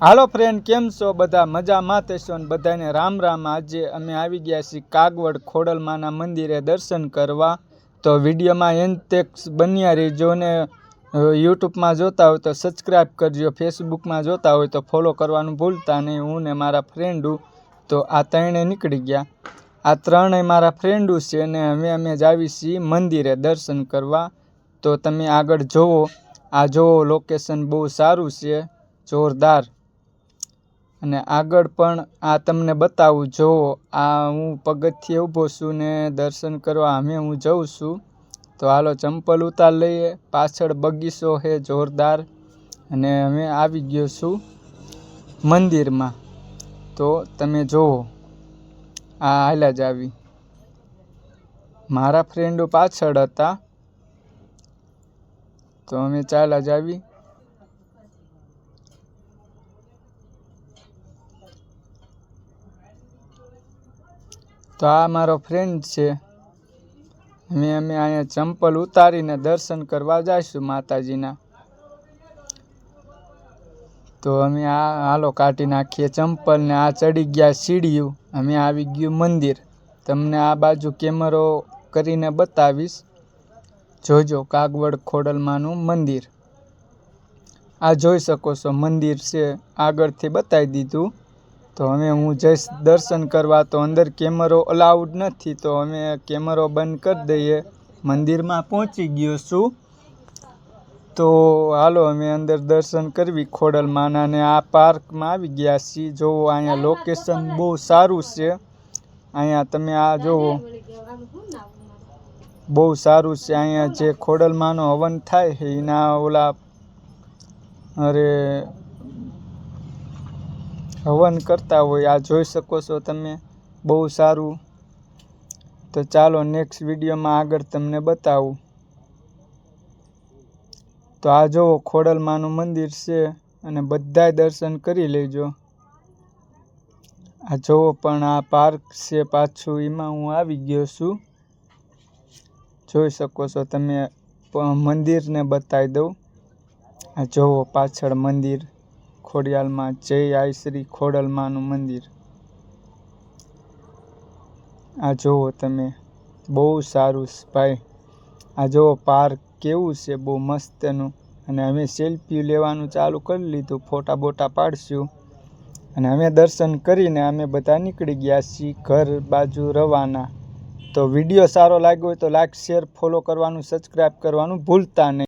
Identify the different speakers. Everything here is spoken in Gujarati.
Speaker 1: હાલો ફ્રેન્ડ, કેમ છો? બધા મજામાં થશો ને બધાને રામ રામ। આજે અમે આવી ગયા છીએ કાગવડ ખોડલમાના મંદિરે દર્શન કરવા। તો વિડીયોમાં એન્ડ તક બન્યા રહેજો ને યુટ્યુબમાં જોતા હોય તો સબસ્ક્રાઈબ કરજો, ફેસબુકમાં જોતા હોય તો ફોલો કરવાનું ભૂલતા નહીં। હું ને મારા ફ્રેન્ડું તો આ ત્રણે નીકળી ગયા। આ ત્રણેય મારા ફ્રેન્ડું છે ને અમે જાવી છીએ મંદિરે દર્શન કરવા। તો તમે આગળ જોવો, આ જોવો લોકેશન બહુ સારું છે, જોરદાર। અને આગળ પણ આ તમને બતાવું, જોવો આ હું પગથિયે ઊભો છું ને દર્શન કરવા હું જઉં છું। તો હાલો ચંપલ ઉતાર લઈએ। પાછળ બગીચો છે જોરદાર અને અમે આવી ગયો છું મંદિરમાં। તો તમે જોવો, આ હાલ્યા જ આવી। મારા ફ્રેન્ડો પાછળ હતા તો અમે ચાલ્યા જ આવી। તો આ મારો ફ્રેન્ડ છે। અમે અહીંયા ચંપલ ઉતારીને દર્શન કરવા જઈશું માતાજીના। તો અમે આ હાલો કાઢી નાખીએ ચંપલ ને આ ચડી ગયા સીડીયું। અમે આવી ગયું મંદિર। તમને આ બાજુ કેમેરો કરીને બતાવીશ, જોજો કાગવડ ખોડલમાનું મંદિર। આ જોઈ શકો છો મંદિર છે, આગળથી બતાવી દીધું। તો હવે હું જઈશ દર્શન કરવા। તો અંદર કેમેરો અલાઉડ નથી તો અમે કેમેરો બંધ કરી દઈએ। મંદિરમાં પહોંચી ગયો છું તો હાલો અમે અંદર દર્શન કરવી ખોડલમાના। ને આ પાર્કમાં આવી ગયા છીએ। જોવો અહીંયા લોકેશન બહુ સારું છે। અહીંયા તમે આ જોવો, બહુ સારું છે। અહીંયા જે ખોડલમાનો હવન થાય છે એના ઓલા હવન કરતા હોય, આ જોઈ શકો છો તમે, બહુ સારું। તો ચાલો નેક્સ્ટ વિડીયોમાં આગળ તમને બતાવું। તો આ જોવો ખોડલમાનું મંદિર છે અને બધાય દર્શન કરી લેજો। આ જોવો પણ આ પાર્ક છે પાછું, એમાં હું આવી ગયો છું, જોઈ શકો છો તમે। મંદિરને બતાવી દઉં, આ જોવો પાછળ મંદિર ખોડિયાલમાં, જય આઈ શ્રી ખોડલમાનું મંદિર। આ જોવો તમે, બહુ સારું ભાઈ। આ જોવો પાર્ક કેવું છે, બહુ મસ્તનું। અને અમે સેલ્ફી લેવાનું ચાલુ કરી લીધું, ફોટા બોટા પાડશું। અને અમે દર્શન કરીને અમે બધા નીકળી ગયા છીએ ઘર બાજુ રવાના। તો વિડીયો સારો લાગ્યો હોય તો લાઈક, શેર, ફોલો કરવાનું, સબસ્ક્રાઈબ કરવાનું ભૂલતા નહીં।